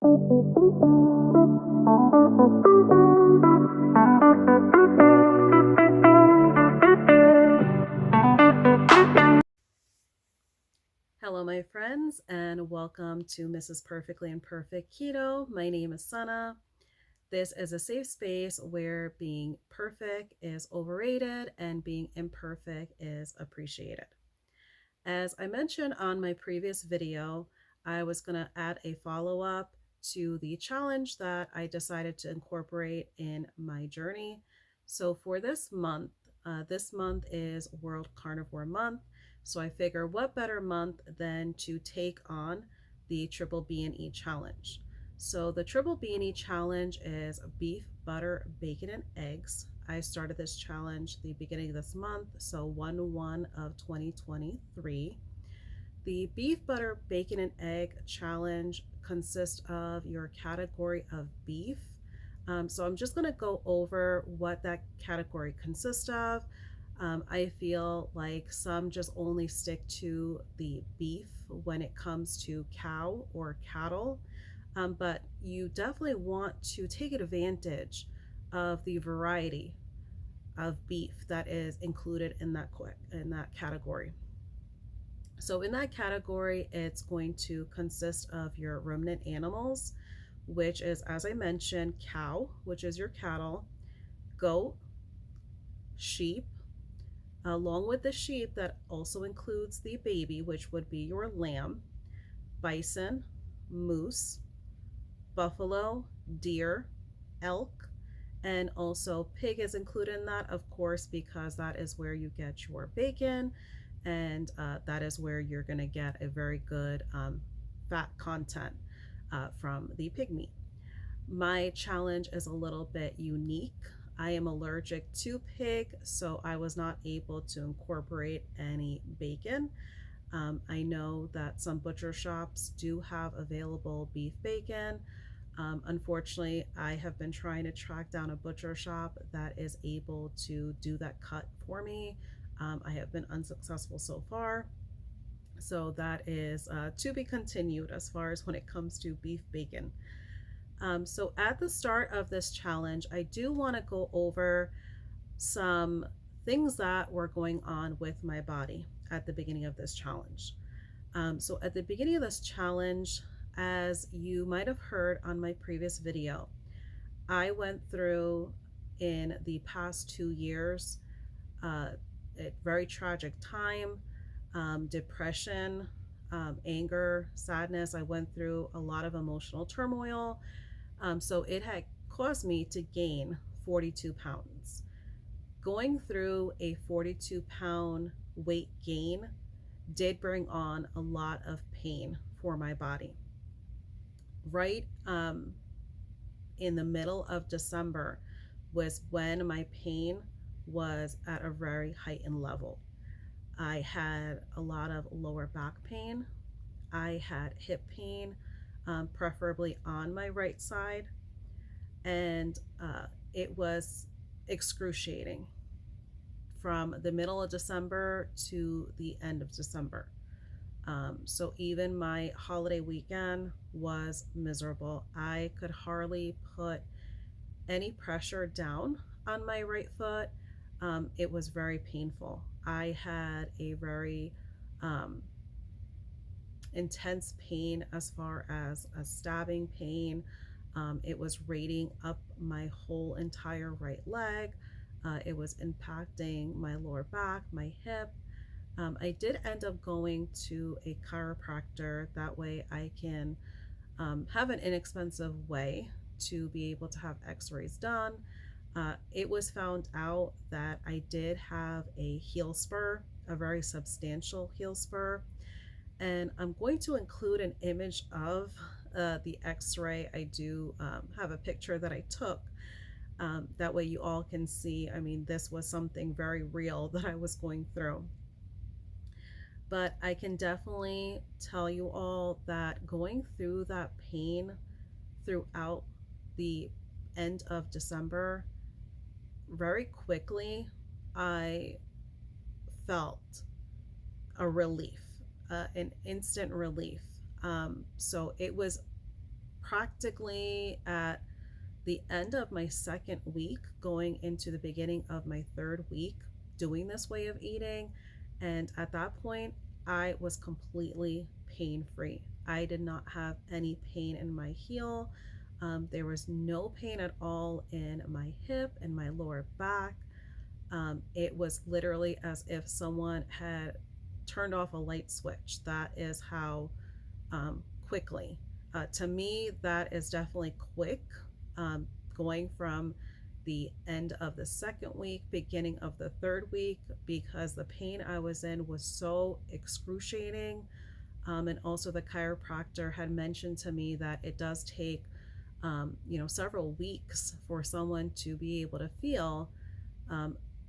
Hello, my friends, and welcome to Mrs. Perfectly Imperfect Keto. My name is Sana. This is a safe space where being perfect is overrated and being imperfect is appreciated. As I mentioned on my previous video, I was going to add a follow up to the challenge that I decided to incorporate in my journey. So for this month is World Carnivore Month. So I figure what better month than to take on the Triple B&E challenge. So the Triple B&E challenge is beef, butter, bacon, and eggs. I started this challenge the beginning of this month, so 1/1 of 2023. The beef, butter, bacon, and egg challenge consists of your category of beef. So I'm just going to go over what that category consists of. I feel like some just only stick to the beef when it comes to cow or cattle, but you definitely want to take advantage of the variety of beef that is included in that category. So in that category, it's going to consist of your ruminant animals, which is, as I mentioned, cow, which is your cattle, goat, sheep. Along with the sheep, that also includes the baby, which would be your lamb, bison, moose, buffalo, deer, elk, and also pig is included in that, of course, because that is where you get your bacon, and that is where you're going to get a very good fat content from the pig meat. My challenge is a little bit unique. I am allergic to pig, so I was not able to incorporate any bacon. I know that some butcher shops do have available beef bacon. Unfortunately, I have been trying to track down a butcher shop that is able to do that cut for me. I have been unsuccessful so far. So that is to be continued as far as when it comes to beef bacon. So at the start of this challenge, I do want to go over some things that were going on with my body at the beginning of this challenge. So at the beginning of this challenge, as you might have heard on my previous video, I went through in the past 2 years a very tragic time, depression, anger, sadness. I went through a lot of emotional turmoil. So it had caused me to gain 42 pounds. Going through a 42-pound weight gain did bring on a lot of pain for my body. Right in the middle of December was when my pain was at a very heightened level. I had a lot of lower back pain. I had hip pain, preferably on my right side, and it was excruciating from the middle of December to the end of December. So even my holiday weekend was miserable. I could hardly put any pressure down on my right foot. It was very painful. I had a very intense pain as far as a stabbing pain. It was rating up my whole entire right leg. It was impacting my lower back, my hip. I did end up going to a chiropractor. That way I can have an inexpensive way to be able to have x-rays done. It was found out that I did have a heel spur, a very substantial heel spur. And I'm going to include an image of the x-ray. I do have a picture that I took. That way you all can see, I mean, this was something very real that I was going through. But I can definitely tell you all that going through that pain throughout the end of December, very quickly, I felt an instant relief. So it was practically at the end of my second week, going into the beginning of my third week doing this way of eating. And at that point, I was completely pain free. I did not have any pain in my heel. There was no pain at all in my hip and my lower back. It was literally as if someone had turned off a light switch. That is how quickly. To me, that is definitely quick. Going from the end of the second week, beginning of the third week, because the pain I was in was so excruciating. And also, the chiropractor had mentioned to me that it does take, several weeks for someone to be able to feel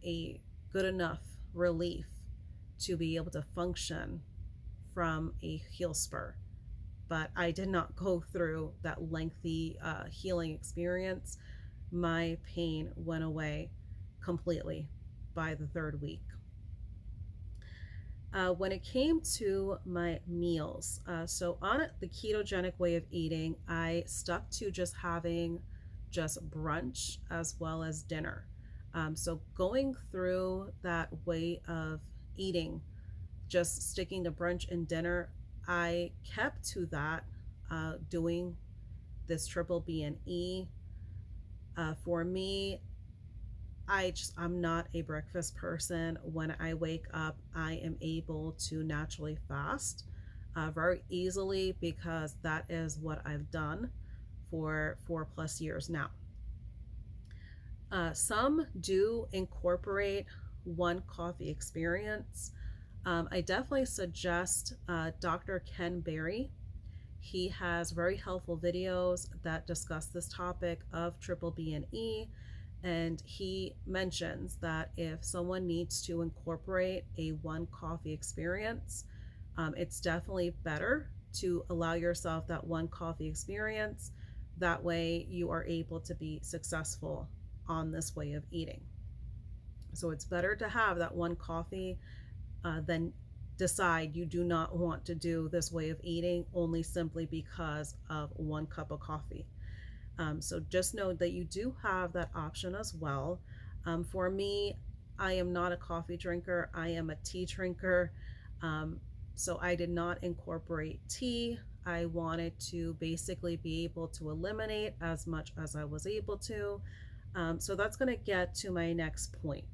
a good enough relief to be able to function from a heel spur. But I did not go through that lengthy healing experience. My pain went away completely by the third week. When it came to my meals, so on the ketogenic way of eating, I stuck to just having just brunch as well as dinner. So going through that way of eating, just sticking to brunch and dinner, I kept to that, doing this triple B and E. For me, I'm not a breakfast person. When I wake up, I am able to naturally fast very easily because that is what I've done for 4+ years now. Some do incorporate one coffee experience. I definitely suggest Dr. Ken Berry. He has very helpful videos that discuss this topic of triple B and E. And he mentions that if someone needs to incorporate a one coffee experience, it's definitely better to allow yourself that one coffee experience. That way you are able to be successful on this way of eating. So it's better to have that one coffee than decide you do not want to do this way of eating only simply because of one cup of coffee. So just know that you do have that option as well. For me, I am not a coffee drinker. I am a tea drinker. So I did not incorporate tea. I wanted to basically be able to eliminate as much as I was able to. So that's going to get to my next point.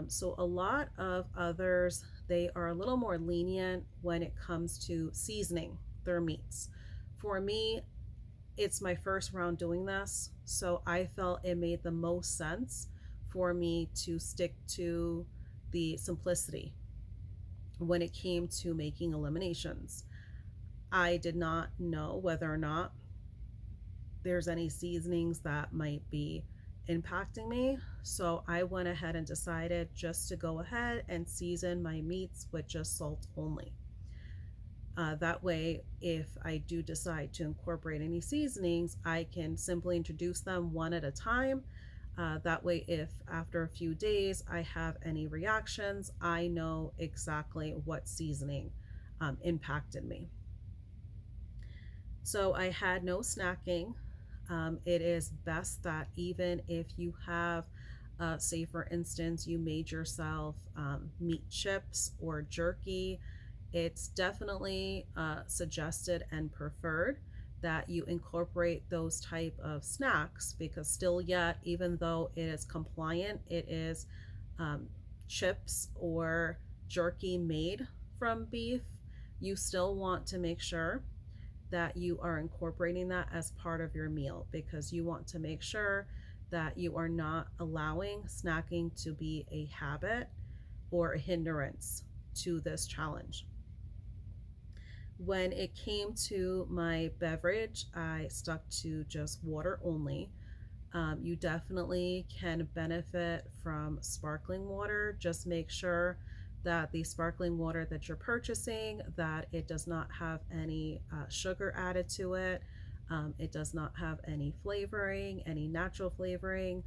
So a lot of others, they are a little more lenient when it comes to seasoning their meats. For me, it's my first round doing this, so I felt it made the most sense for me to stick to the simplicity when it came to making eliminations. I did not know whether or not there's any seasonings that might be impacting me, so I went ahead and decided just to go ahead and season my meats with just salt only. That way, if I do decide to incorporate any seasonings, I can simply introduce them one at a time. That way, if after a few days I have any reactions, I know exactly what seasoning impacted me. So I had no snacking. It is best that even if you have, say for instance, you made yourself meat chips or jerky, it's definitely suggested and preferred that you incorporate those type of snacks, because still yet, even though it is compliant, it is chips or jerky made from beef, you still want to make sure that you are incorporating that as part of your meal, because you want to make sure that you are not allowing snacking to be a habit or a hindrance to this challenge. When it came to my beverage, I stuck to just water only. You definitely can benefit from sparkling water. Just make sure that the sparkling water that you're purchasing, that it does not have any sugar added to it. It does not have any flavoring, any natural flavoring,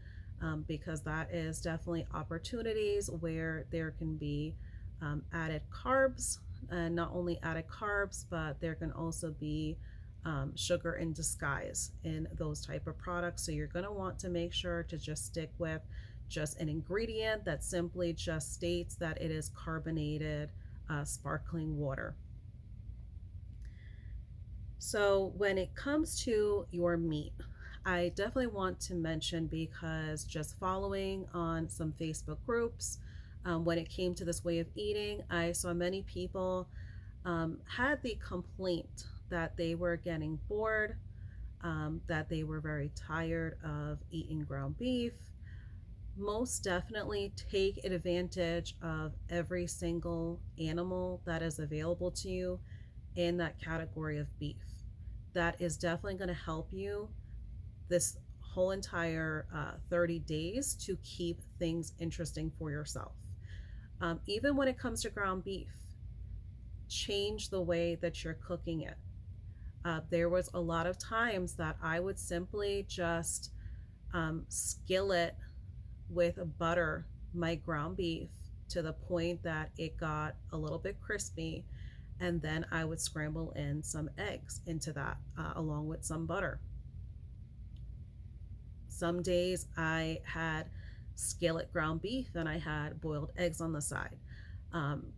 because that is definitely opportunities where there can be added carbs, and not only added carbs, but there can also be sugar in disguise in those type of products. So you're going to want to make sure to just stick with just an ingredient that simply just states that it is carbonated sparkling water. So when it comes to your meat, I definitely want to mention, because just following on some Facebook groups, when it came to this way of eating, I saw many people had the complaint that they were getting bored, that they were very tired of eating ground beef. Most definitely take advantage of every single animal that is available to you in that category of beef. That is definitely going to help you this whole entire 30 days to keep things interesting for yourself. Even when it comes to ground beef, change the way that you're cooking it. There was a lot of times that I would simply just skillet with butter my ground beef to the point that it got a little bit crispy, and then I would scramble in some eggs into that along with some butter. Some days I had skillet ground beef and I had boiled eggs on the side.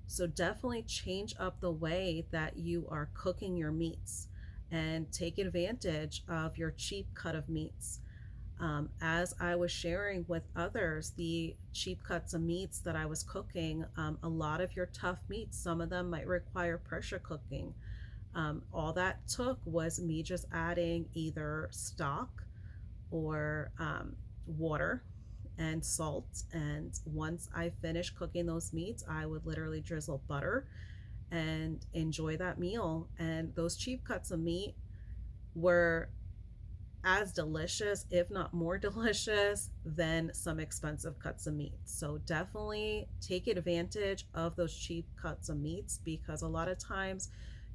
So definitely change up the way that you are cooking your meats and take advantage of your cheap cut of meats. As I was sharing with others, the cheap cuts of meats that I was cooking, a lot of your tough meats, some of them might require pressure cooking. All that took was me just adding either stock or water and salt. And once I finished cooking those meats, I would literally drizzle butter and enjoy that meal. And those cheap cuts of meat were as delicious, if not more delicious, than some expensive cuts of meat. So definitely take advantage of those cheap cuts of meats, because a lot of times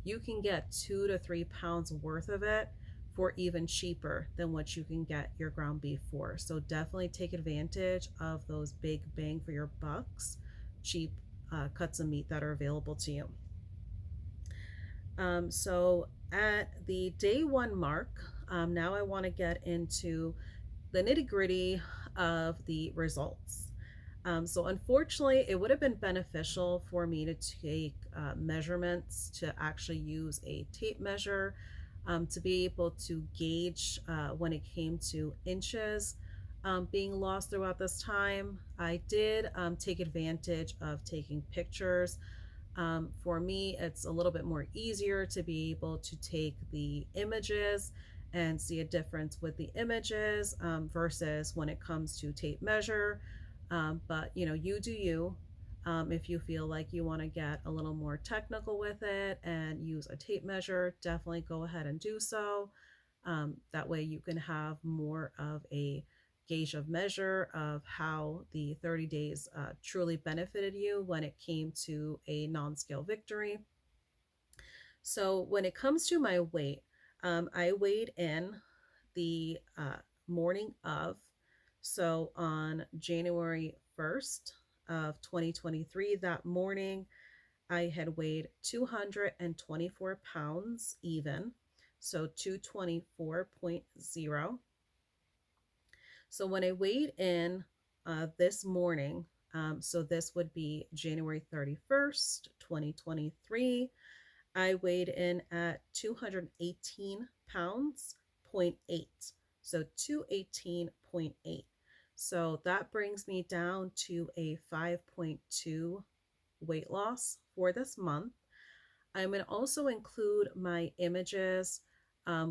you can get 2 to 3 pounds worth of it for even cheaper than what you can get your ground beef for. So definitely take advantage of those big bang for your bucks, cheap cuts of meat that are available to you. So at the day one mark, now I want to get into the nitty gritty of the results. So unfortunately, it would have been beneficial for me to take measurements, to actually use a tape measure, to be able to gauge when it came to inches being lost throughout this time. I did take advantage of taking pictures. For me, it's a little bit more easier to be able to take the images and see a difference with the images versus when it comes to tape measure. But you do you. If you feel like you want to get a little more technical with it and use a tape measure, definitely go ahead and do so. That way you can have more of a gauge of measure of how the 30 days truly benefited you when it came to a non-scale victory. So when it comes to my weight, I weighed in the morning of, so on January 1st of 2023, that morning I had weighed 224 pounds even, so 224.0. So when I weighed in this morning, so this would be January 31st, 2023, I weighed in at 218 pounds, 0.8. So 218.8. So that brings me down to a 5.2 weight loss for this month. I'm going to also include my images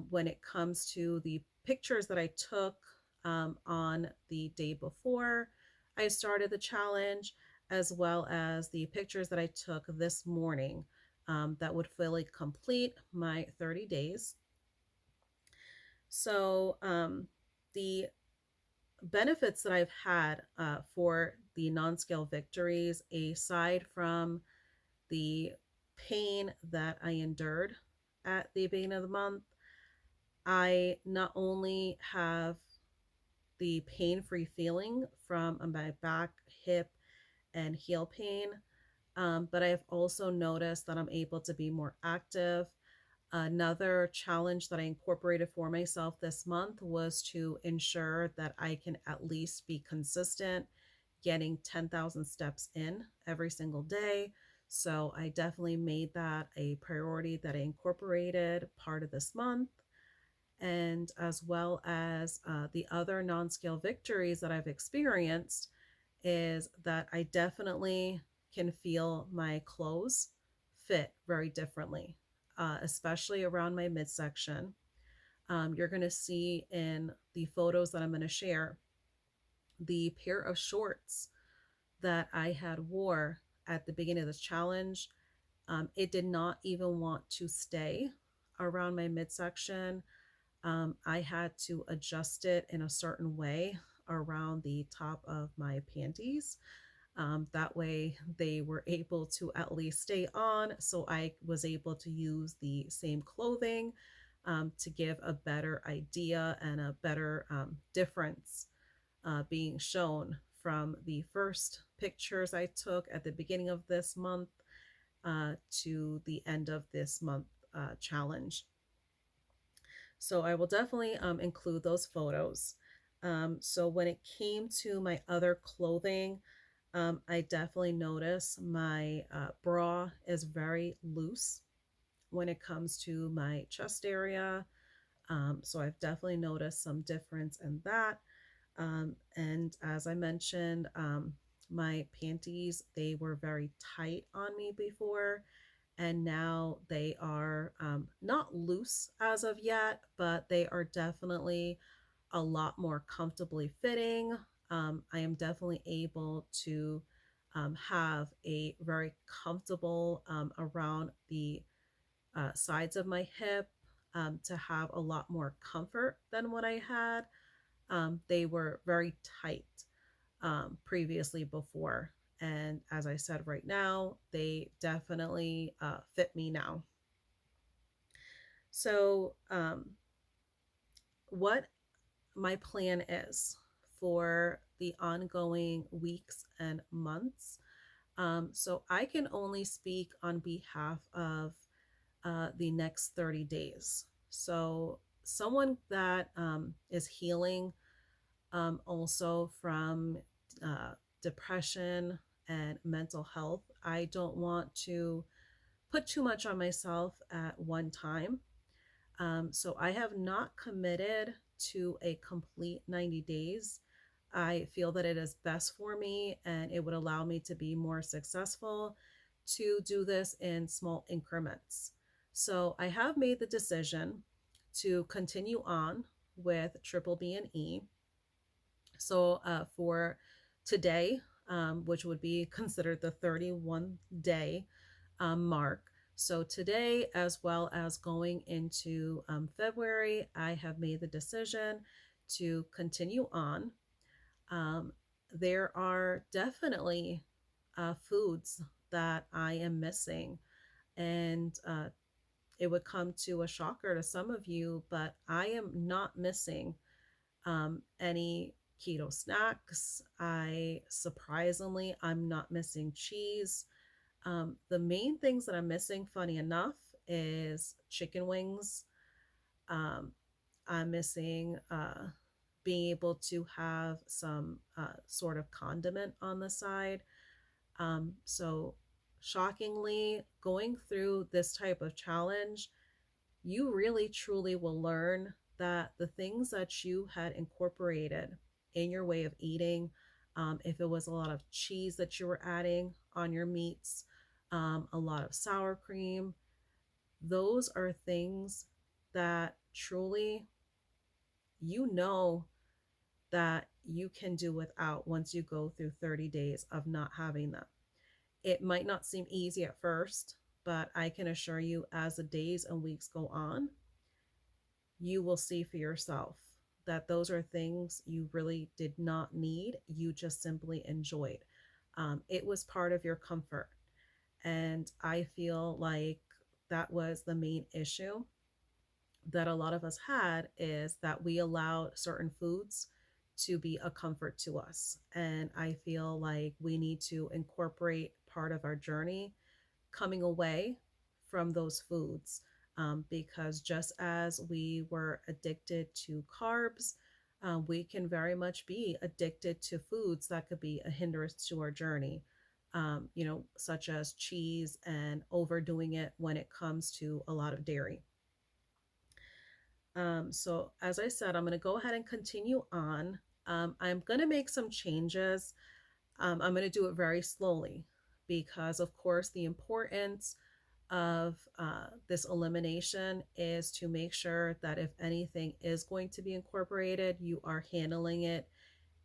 when it comes to the pictures that I took on the day before I started the challenge, as well as the pictures that I took this morning that would fully complete my 30 days. So the benefits that I've had for the non-scale victories, aside from the pain that I endured at the beginning of the month, I not only have the pain-free feeling from my back, hip, and heel pain, but I have also noticed that I'm able to be more active. Another challenge that I incorporated for myself this month was to ensure that I can at least be consistent getting 10,000 steps in every single day. So I definitely made that a priority that I incorporated part of this month. And as well as the other non scale victories that I've experienced, is that I definitely can feel my clothes fit very differently, especially around my midsection. You're going to see in the photos that I'm going to share the pair of shorts that I had wore at the beginning of this challenge. It did not even want to stay around my midsection. I had to adjust it in a certain way around the top of my panties. That way, they were able to at least stay on. So I was able to use the same clothing to give a better idea and a better difference being shown from the first pictures I took at the beginning of this month to the end of this month challenge. So I will definitely include those photos. So when it came to my other clothing, I definitely notice my bra is very loose when it comes to my chest area. So I've definitely noticed some difference in that. And as I mentioned, my panties, they were very tight on me before, and now they are not loose as of yet, but they are definitely a lot more comfortably fitting. I am definitely able to have a very comfortable around the sides of my hip, to have a lot more comfort than what I had. They were very tight previously before. And as I said, right now, they definitely fit me now. So, what my plan is for the ongoing weeks and months. So, I can only speak on behalf of the next 30 days. So, someone that is healing also from uh, depression and mental health. I don't want to put too much on myself at one time. So I have not committed to a complete 90 days. I feel that it is best for me and it would allow me to be more successful to do this in small increments. So I have made the decision to continue on with triple B and E. So for today, which would be considered the 31 day mark. So today, as well as going into February, I have made the decision to continue on. Um, there are definitely foods that I am missing, and it would come to a shocker to some of you, but I am not missing any keto snacks. I'm not missing cheese. The main things that I'm missing, funny enough, is chicken wings. Um, I'm missing being able to have some sort of condiment on the side. So, shockingly, going through this type of challenge, you really truly will learn that the things that you had incorporated in your way of eating, if it was a lot of cheese that you were adding on your meats, a lot of sour cream, those are things that truly you know that you can do without once you go through 30 days of not having them. It might not seem easy at first, but I can assure you, as the days and weeks go on, you will see for yourself that those are things you really did not need. You just simply enjoyed. It was part of your comfort. And I feel like that was the main issue that a lot of us had, is that we allowed certain foods to be a comfort to us. And I feel like we need to incorporate part of our journey coming away from those foods. because just as we were addicted to carbs, we can very much be addicted to foods that could be a hindrance to our journey, such as cheese and overdoing it when it comes to a lot of dairy. So, as I said, I'm going to go ahead and continue on. I'm going to make some changes. I'm going to do it very slowly because, of course, the importance of this elimination is to make sure that if anything is going to be incorporated, you are handling it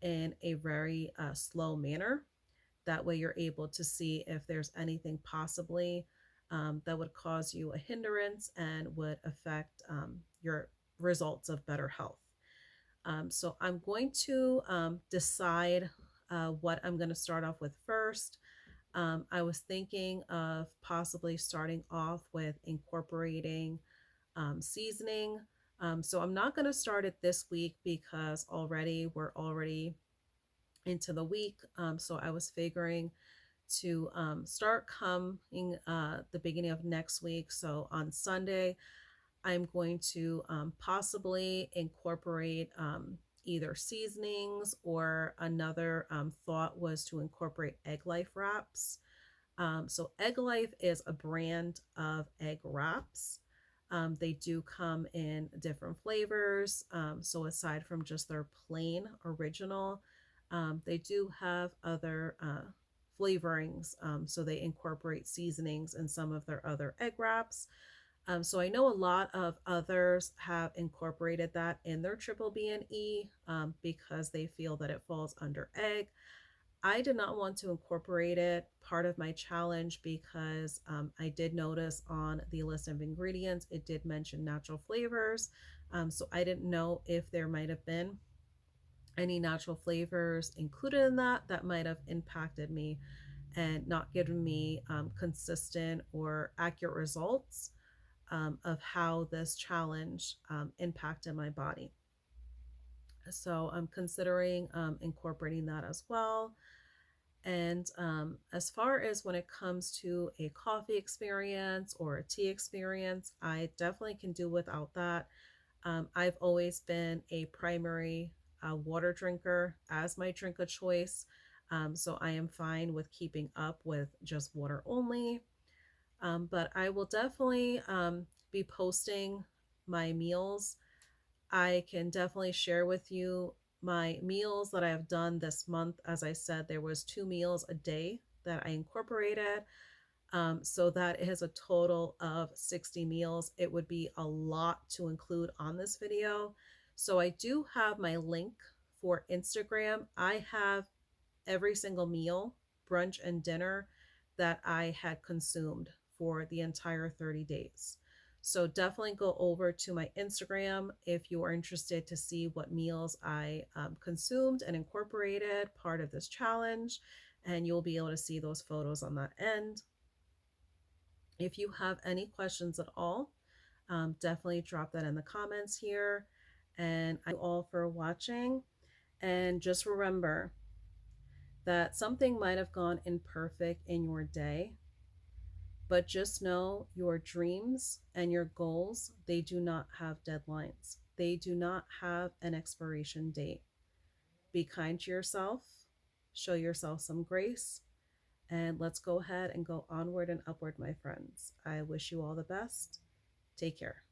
in a very slow manner. That way, you're able to see if there's anything possibly that would cause you a hindrance and would affect your results of better health. So, I'm going to decide what I'm going to start off with first. I was thinking of possibly starting off with incorporating seasoning. So I'm not going to start it this week because we're already into the week. So I was figuring to start coming the beginning of next week. So on Sunday, I'm going to possibly incorporate either seasonings, or another thought was to incorporate egg life wraps. So Egg Life is a brand of egg wraps. They do come in different flavors. So aside from just their plain original, they do have other flavorings. So they incorporate seasonings in some of their other egg wraps. So I know a lot of others have incorporated that in their triple B and E because they feel that it falls under egg. I did not want to incorporate it part of my challenge because I did notice on the list of ingredients it did mention natural flavors. So I didn't know if there might have been any natural flavors included in that might have impacted me and not given me consistent or accurate results of how this challenge impacted my body. So I'm considering incorporating that as well. And as far as when it comes to a coffee experience or a tea experience, I definitely can do without that. I've always been a primary water drinker as my drink of choice. So I am fine with keeping up with just water only. But I will definitely be posting my meals. I can definitely share with you my meals that I have done this month. As I said, there was 2 meals a day that I incorporated. So that is a total of 60 meals. It would be a lot to include on this video. So I do have my link for Instagram. I have every single meal, brunch and dinner, that I had consumed for the entire 30 days. So definitely go over to my Instagram if you are interested to see what meals I consumed and incorporated part of this challenge, and you'll be able to see those photos on that end. If you have any questions at all, definitely drop that in the comments here. And I thank you all for watching. And just remember that something might have gone imperfect in your day, but just know your dreams and your goals, they do not have deadlines. They do not have an expiration date. Be kind to yourself, show yourself some grace, and let's go ahead and go onward and upward, my friends. I wish you all the best. Take care.